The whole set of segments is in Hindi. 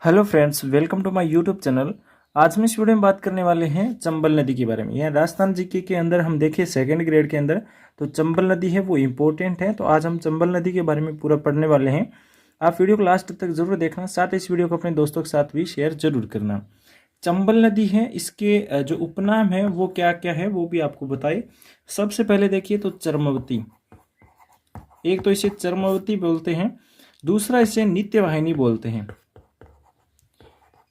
Hello friends, welcome to my YouTube channel. आज हम इस वीडियो में बात करने वाले हैं चंबल नदी के बारे में। यह राजस्थान जीके के अंदर हम देखें सेकंड ग्रेड के अंदर तो चंबल नदी है वो इम्पोर्टेंट है। तो आज हम चंबल नदी के बारे में पूरा पढ़ने वाले हैं। आप वीडियो को लास्ट तक जरूर देखना, साथ इस वीडियो को अपने दोस्तों के साथ भी शेयर जरूर करना। चंबल नदी है, इसके जो उपनाम है वो क्या क्या है वो भी आपको बताए। सबसे पहले देखिए तो चर्मवती, एक तो इसे चर्मवती बोलते हैं, दूसरा इसे नित्यवाहिनी बोलते हैं।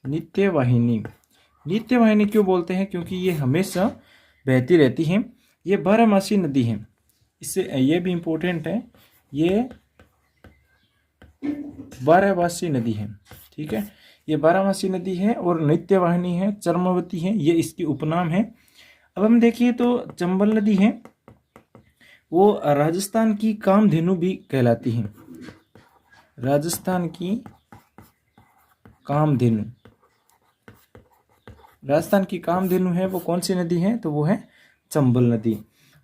नित्यवाहिनी, नित्यवाहिनी क्यों बोलते हैं? क्योंकि ये हमेशा बहती रहती है। ये बारहमासी नदी है, इससे ये भी इम्पोर्टेंट है, ये बारहमासी नदी है। ठीक है, ये बारहमासी नदी है और नित्यवाहिनी है, चर्मवती है, ये इसकी उपनाम है। अब हम देखिए तो चंबल नदी है वो राजस्थान की कामधेनु भी कहलाती है। राजस्थान की कामधेनु, राजस्थान की कामधेनु है वो कौन सी नदी है? तो वो है चंबल नदी।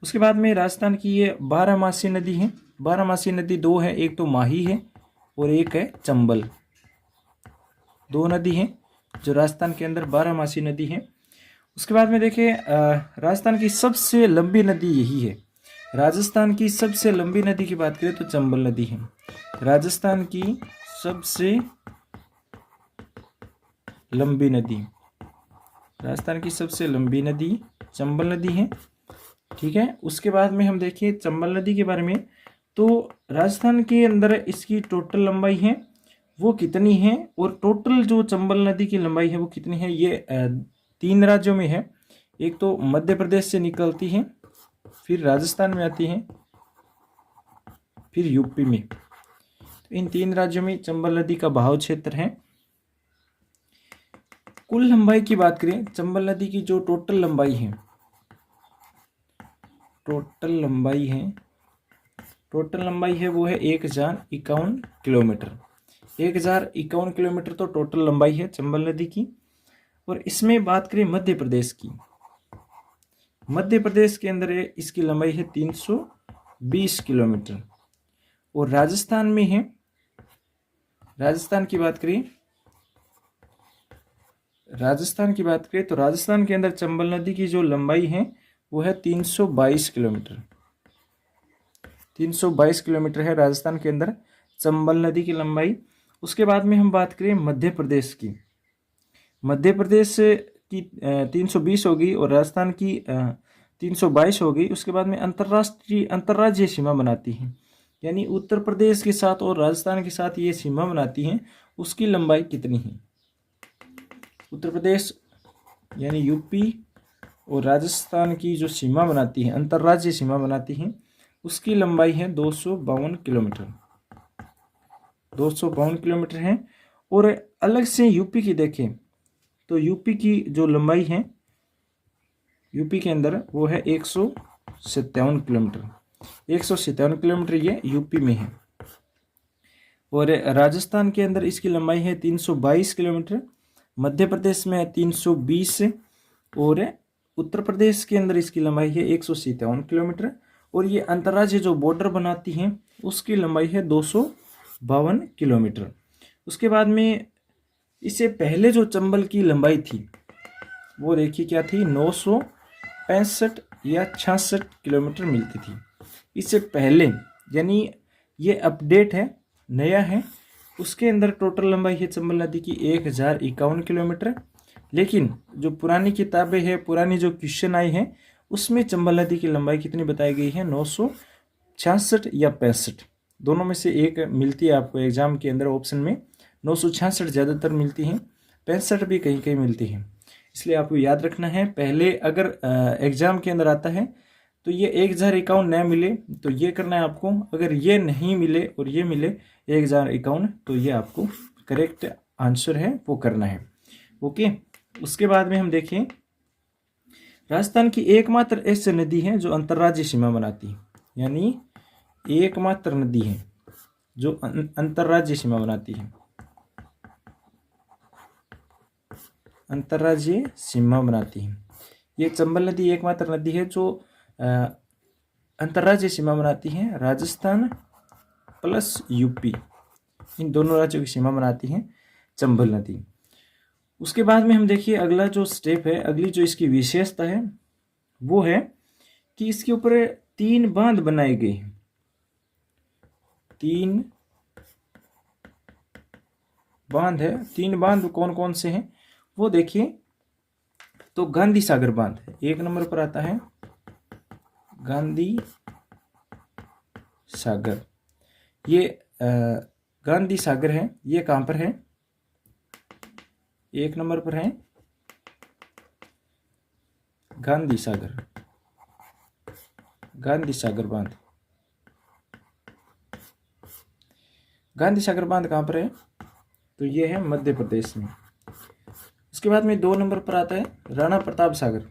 उसके बाद में राजस्थान की ये बारहमासी नदी है। बारहमासी नदी दो है, एक तो माही है और एक है चंबल। दो नदी हैं जो राजस्थान के अंदर बारहमासी नदी है। उसके बाद में देखें राजस्थान की सबसे लंबी नदी यही है। राजस्थान की सबसे लंबी नदी की बात करें तो चंबल नदी है। राजस्थान की सबसे लंबी नदी, राजस्थान की सबसे लंबी नदी चंबल नदी है। ठीक है, उसके बाद में हम देखिए चंबल नदी के बारे में तो राजस्थान के अंदर इसकी टोटल लंबाई है वो कितनी है, और टोटल जो चंबल नदी की लंबाई है वो कितनी है। ये तीन राज्यों में है। एक तो मध्य प्रदेश से निकलती है, फिर राजस्थान में आती है, फिर यूपी में। तो इन तीन राज्यों में चंबल नदी का बहाव क्षेत्र है। कुल लंबाई की बात करें, चंबल नदी की जो टोटल लंबाई है, टोटल लंबाई है वो है 1051 किलोमीटर। 1051 किलोमीटर तो टोटल लंबाई है चंबल नदी की। और इसमें बात करें मध्य प्रदेश की, मध्य प्रदेश के अंदर इसकी लंबाई है 320 किलोमीटर। और राजस्थान में है, राजस्थान की बात करें तो राजस्थान के अंदर चंबल नदी की जो लंबाई है वो है 322 किलोमीटर। 322 किलोमीटर है राजस्थान के अंदर चंबल नदी की लंबाई। उसके बाद में हम बात करें मध्य प्रदेश की, मध्य प्रदेश की 320 होगी और राजस्थान की 322 होगी। उसके बाद में अंतर्राज्यीय सीमा बनाती है, यानी उत्तर प्रदेश के साथ और राजस्थान के साथ ये सीमा बनाती हैं, उसकी लंबाई कितनी है? उत्तर प्रदेश यानी यूपी और राजस्थान की जो सीमा बनाती है, अंतर्राज्यीय सीमा बनाती है, उसकी लंबाई है 252 किलोमीटर। 252 किलोमीटर है। और अलग से यूपी की देखें तो यूपी की जो लंबाई है यूपी के अंदर वो है 157 किलोमीटर। 157 किलोमीटर ये यूपी में है। और राजस्थान के अंदर इसकी लंबाई है 322 किलोमीटर। मध्य प्रदेश में है 320 और उत्तर प्रदेश के अंदर इसकी लंबाई है 157 किलोमीटर। और ये अंतर्राज्यीय जो बॉर्डर बनाती हैं उसकी लंबाई है 252 किलोमीटर। उसके बाद में इससे पहले जो चंबल की लंबाई थी वो देखिए क्या थी, 965 या 66 किलोमीटर मिलती थी इससे पहले, यानी ये अपडेट है, नया है। उसके अंदर टोटल लंबाई है चंबल नदी की 1051 किलोमीटर। लेकिन जो पुरानी किताबें हैं, पुरानी जो क्वेश्चन आई हैं, उसमें चंबल नदी की लंबाई कितनी बताई गई है? 966 या 65, दोनों में से एक मिलती है आपको एग्जाम के अंदर ऑप्शन में। 966 ज़्यादातर मिलती हैं, 65 भी कहीं कहीं मिलती हैं। इसलिए आपको याद रखना है, पहले अगर एग्जाम के अंदर आता है तो ये 1051 न मिले तो ये करना है आपको, अगर ये नहीं मिले और ये मिले 1051 तो ये आपको करेक्ट आंसर है वो करना है। ओके, उसके बाद में हम देखें राजस्थान की एकमात्र ऐसी नदी है जो अंतर्राज्यीय सीमा बनाती है, यानी एकमात्र नदी है जो अंतर्राज्यीय सीमा बनाती है, अंतर्राज्यीय सीमा बनाती है। ये चंबल नदी एकमात्र नदी है जो अंतर्राज्यीय सीमा बनाती है। राजस्थान प्लस यूपी, इन दोनों राज्यों की सीमा बनाती हैं। चंबल नदी। उसके बाद में हम देखिए अगला जो स्टेप है, अगली जो इसकी विशेषता है वो है कि इसके ऊपर 3 बांध बनाए गए हैं। 3 बांध है। 3 बांध कौन कौन से हैं वो देखिए। तो गांधी सागर बांध 1 नंबर पर आता है, गांधी सागर। ये गांधी सागर है, ये कहां पर है? 1 नंबर पर है गांधी सागर, गांधी सागर बांध। गांधी सागर बांध कहां पर है? तो ये है मध्य प्रदेश में। उसके बाद में 2 नंबर पर आता है राणा प्रताप सागर।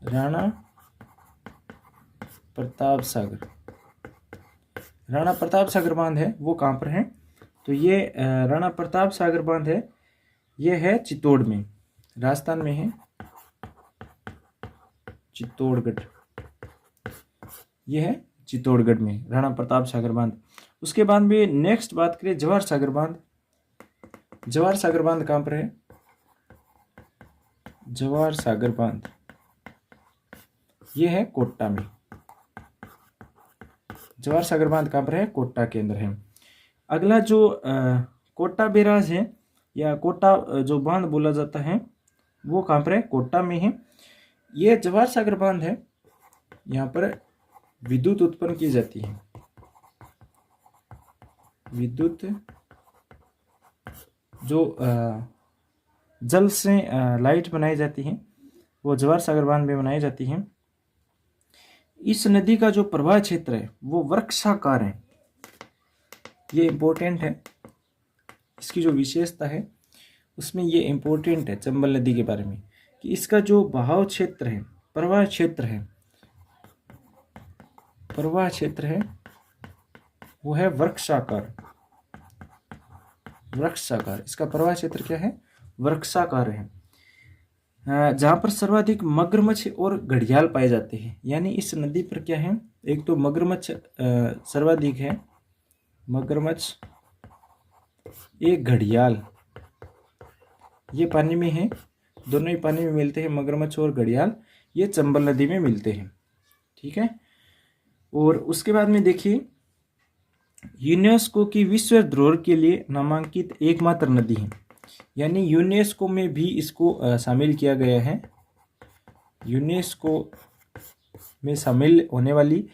राणा प्रताप सागर, राणा प्रताप सागर बांध है वो कहां पर है? तो ये राणा प्रताप सागर बांध है, ये है चित्तौड़ में, राजस्थान में है, चित्तौड़गढ़। ये है चित्तौड़गढ़ में राणा प्रताप सागर बांध। उसके बाद में नेक्स्ट बात करें जवाहर सागर बांध। जवाहर सागर बांध कहां पर है? जवाहर सागर बांध ये है कोटा में। जवाहर सागर बांध कहां पर है? कोटा के अंदर है। अगला जो कोटा बैराज है या कोटा जो बांध बोला जाता है वो कहां पर है? कोटा में है। ये जवाहर सागर बांध है, यहाँ पर विद्युत उत्पन्न की जाती है। विद्युत जो जल से लाइट बनाई जाती है वो जवाहर सागर बांध में बनाई जाती है। इस नदी का जो प्रवाह क्षेत्र है वो वृक्षाकार है। ये इंपॉर्टेंट है, इसकी जो विशेषता है उसमें ये इंपॉर्टेंट है चंबल नदी के बारे में कि इसका जो बहाव क्षेत्र है, प्रवाह क्षेत्र है, प्रवाह क्षेत्र है वो है वृक्षाकार। वृक्षाकार, इसका प्रवाह क्षेत्र क्या है? वृक्षाकार है। जहां पर सर्वाधिक मगरमच्छ और घड़ियाल पाए जाते हैं। यानी इस नदी पर क्या है? एक तो मगरमच्छ सर्वाधिक है, मगरमच्छ, एक घड़ियाल, ये पानी में है, दोनों ही पानी में मिलते हैं, मगरमच्छ और घड़ियाल, ये चंबल नदी में मिलते हैं। ठीक है। और उसके बाद में देखिए यूनेस्को की विश्व धरोहर के लिए नामांकित एकमात्र नदी है। यानी यूनेस्को में भी इसको शामिल किया गया है। यूनेस्को में शामिल होने वाली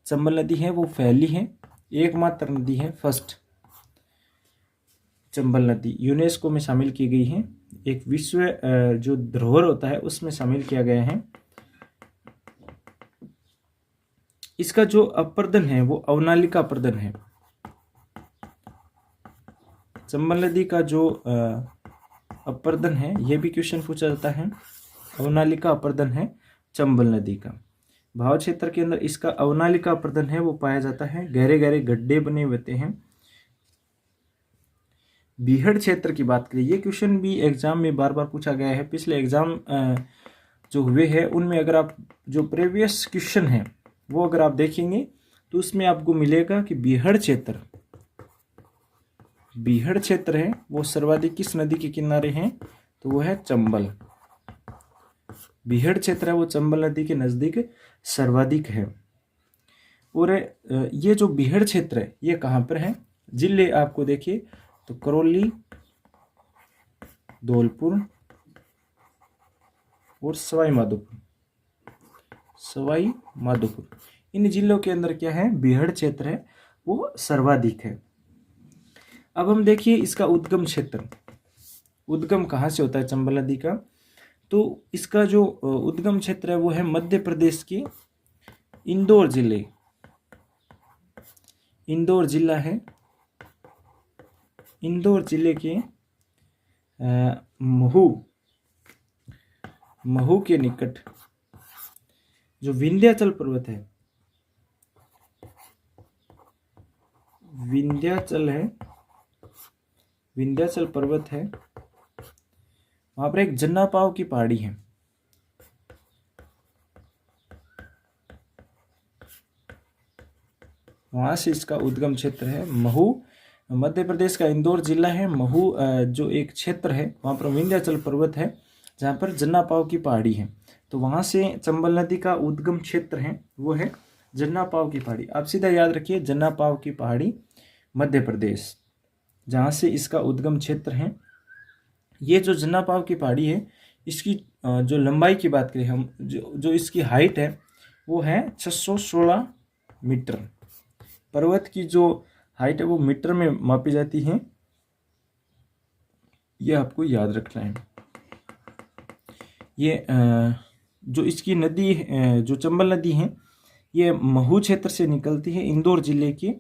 चंबल नदी है वो पहली है, एकमात्र नदी है, फर्स्ट चंबल नदी यूनेस्को में शामिल की गई है। एक विश्व जो धरोहर होता है उसमें शामिल किया गया है। इसका जो अपर्दन है वो अवनालिका अपर्दन है। चंबल नदी का जो अपर्दन है, ये भी क्वेश्चन पूछा जाता है। अवनालिका अपर्दन है चंबल नदी का। भाव क्षेत्र के अंदर इसका अवनालिका अपर्दन है वो पाया जाता है। गहरे गहरे गड्ढे बने होते हैं। बीहड़ क्षेत्र की बात करें, ये क्वेश्चन भी एग्जाम में बार बार पूछा गया है। पिछले एग्जाम जो हुए हैं उनमें अगर आप जो प्रीवियस क्वेश्चन है वो अगर आप देखेंगे तो उसमें आपको मिलेगा कि बीहड़ क्षेत्र, बीहड़ क्षेत्र है वो सर्वाधिक किस नदी के किनारे हैं? तो वो है चंबल। बीहड़ क्षेत्र है वो चंबल नदी के नजदीक सर्वाधिक है। और ये जो बीहड़ क्षेत्र है ये कहां पर है? जिले आपको देखिए तो करौली, धौलपुर और सवाई माधोपुर, सवाई माधोपुर, इन जिलों के अंदर क्या है? बीहड़ क्षेत्र है वो सर्वाधिक है। अब हम देखिए इसका उद्गम क्षेत्र, उद्गम कहाँ से होता है चंबल नदी का? तो इसका जो उद्गम क्षेत्र है वो है मध्य प्रदेश के इंदौर जिले, इंदौर जिला है, इंदौर जिले के महू के निकट जो विंध्याचल पर्वत है, विंध्याचल है, विंध्याचल पर्वत है, वहां पर एक जन्ना पाव की पहाड़ी है। वहां से इसका उद्गम क्षेत्र है महू मध्य प्रदेश का इंदौर जिला है। महू जो एक क्षेत्र है वहाँ पर विंध्याचल पर्वत है जहाँ पर जन्ना पाव की पहाड़ी है। तो वहाँ से चंबल नदी का उद्गम क्षेत्र है वो है जन्ना पाव की पहाड़ी। आप सीधा याद रखिए जन्ना पाव की पहाड़ी मध्य प्रदेश, जहाँ से इसका उद्गम क्षेत्र है। ये जो जन्ना पाव की पहाड़ी है इसकी जो लंबाई की बात करें हम, जो इसकी हाइट है वो है 616 मीटर। पर्वत की जो हाइट है वो मीटर में मापी जाती है, ये आपको याद रखना है। ये जो इसकी नदी जो चंबल नदी है ये महू क्षेत्र से निकलती है इंदौर जिले की,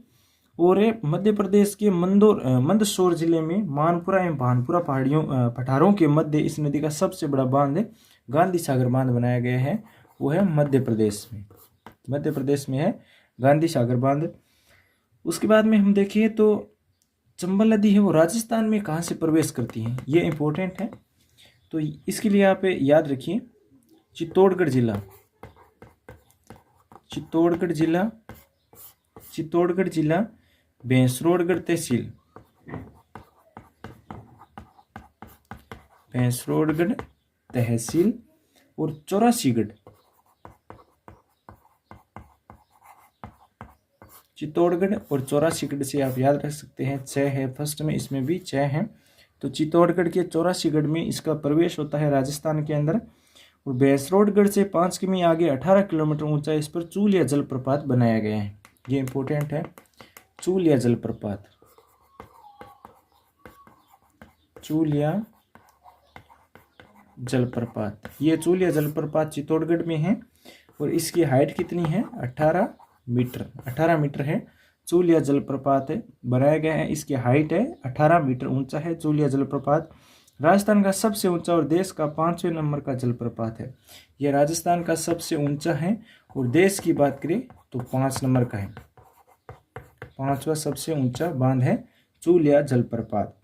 और मध्य प्रदेश के मंदसौर जिले में मानपुरा एवं भानपुरा पठारों के मध्य इस नदी का सबसे बड़ा बांध गांधी सागर बांध बनाया गया है, वो है मध्य प्रदेश में है गांधी सागर बांध। उसके बाद में हम देखें तो चंबल नदी है वो राजस्थान में कहाँ से प्रवेश करती है, ये इंपॉर्टेंट है। तो इसके लिए आप याद रखिए चित्तौड़गढ़ जिला भैंसरोडगढ़ तहसील और चौरासीगढ़। चित्तौड़गढ़ और चौरासीगढ़ से आप याद रख सकते हैं 6 है फर्स्ट में, इसमें भी 6 है। तो चित्तौड़गढ़ के चौरासीगढ़ में इसका प्रवेश होता है राजस्थान के अंदर। और भैंसरोडगढ़ से 5 किमी आगे 18 किलोमीटर ऊंचाई इस पर चूलिया जलप्रपात बनाया गया है, ये इंपॉर्टेंट है। चूलिया जलप्रपात, ये चूलिया जलप्रपात चित्तौड़गढ़ में है और इसकी हाइट कितनी है 18 मीटर है। चूलिया जलप्रपात है बनाया गया है, इसकी हाइट है 18 मीटर ऊंचा है चूलिया जलप्रपात। राजस्थान का सबसे ऊंचा और देश का 5वें नंबर का जलप्रपात है। यह राजस्थान का सबसे ऊंचा है और देश की बात करें तो 5 नंबर का है, 5वां सबसे ऊंचा बांध है चूलिया जलप्रपात।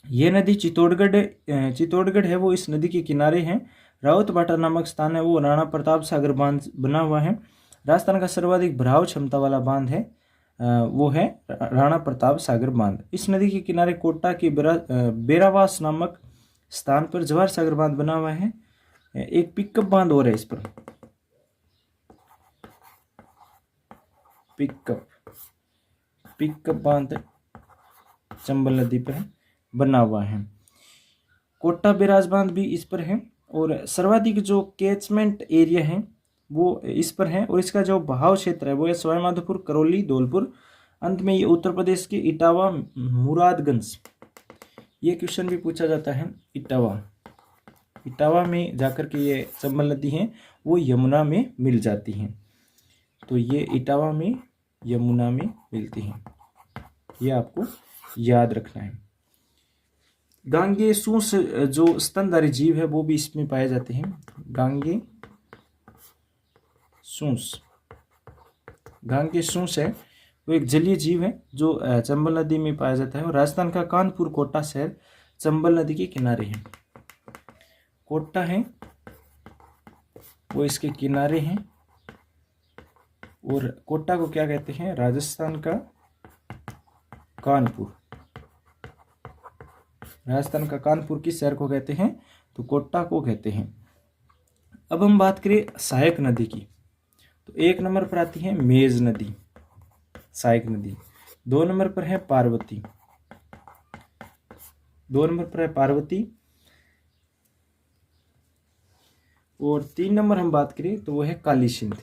यह नदी चित्तौड़गढ़ है वो इस नदी के किनारे है। रावतभाटा नामक स्थान है वो राणा प्रताप सागर बांध बना हुआ है। राजस्थान का सर्वाधिक भराव क्षमता वाला बांध है वो है राणा प्रताप सागर बांध। इस नदी के किनारे कोटा के बेरावास नामक स्थान पर जवाहर सागर बांध बना हुआ है। एक पिकअप बांध और है इस पर, पिकअप बांध चंबल नदी पर बना हुआ है। कोटा बेराज बांध भी इस पर है और सर्वाधिक जो कैचमेंट एरिया है वो इस पर है और इसका जो बहाव क्षेत्र है वो है सवाईमाधोपुर, करौली, धौलपुर। अंत में ये उत्तर प्रदेश के इटावा, मुरादगंज, ये क्वेश्चन भी पूछा जाता है। इटावा में जाकर के ये चंबल नदी है वो यमुना में मिल जाती हैं। तो ये इटावा में यमुना में मिलती हैं, ये आपको याद रखना है। गांगे सूस जो स्तनधारी जीव है वो भी इसमें पाए जाते हैं। गांगे सूस है वो एक जलीय जीव है जो चंबल नदी में पाया जाता है। और राजस्थान का कानपुर कोटा शहर चंबल नदी के किनारे है। कोटा है वो इसके किनारे हैं और कोटा को क्या कहते हैं, राजस्थान का कानपुर। राजस्थान का कानपुर किस शहर को कहते हैं, तो कोटा को कहते हैं। अब हम बात करें सहायक नदी की, तो 1 नंबर पर आती है मेज नदी, सहायक नदी। 2 नंबर पर है पार्वती, 2 नंबर पर है पार्वती। और 3 नंबर हम बात करें तो वो है काली सिंध।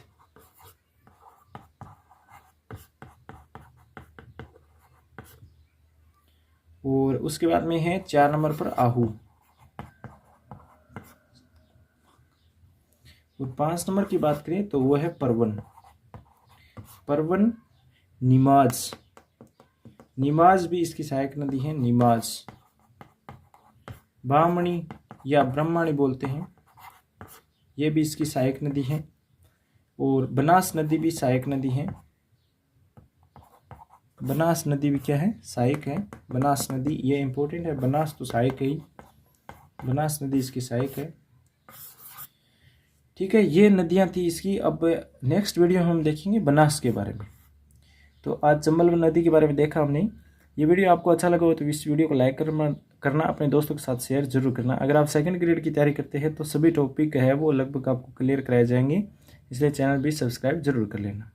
और उसके बाद में है 4 नंबर पर आहू। और 5 नंबर की बात करें तो वो है परवन, निमाज भी इसकी सहायक नदी है, निमाज। ब्राह्मणी या ब्रह्मणी बोलते हैं, ये भी इसकी सहायक नदी है। और बनास नदी भी सहायक नदी है। बनास नदी भी क्या है, सहायक है। बनास नदी ये इंपॉर्टेंट है, बनास तो सहायक है ही, बनास नदी इसकी सहायक है। ठीक है, ये नदियां थी इसकी। अब नेक्स्ट वीडियो में हम देखेंगे बनास के बारे में। तो आज चंबल नदी के बारे में देखा हमने। ये वीडियो आपको अच्छा लगा हो तो इस वीडियो को लाइक करना, अपने दोस्तों के साथ शेयर जरूर करना। अगर आप सेकंड ग्रेड की तैयारी करते हैं तो सभी टॉपिक है वो लगभग आपको क्लियर कराए जाएंगे, इसलिए चैनल भी सब्सक्राइब जरूर कर लेना।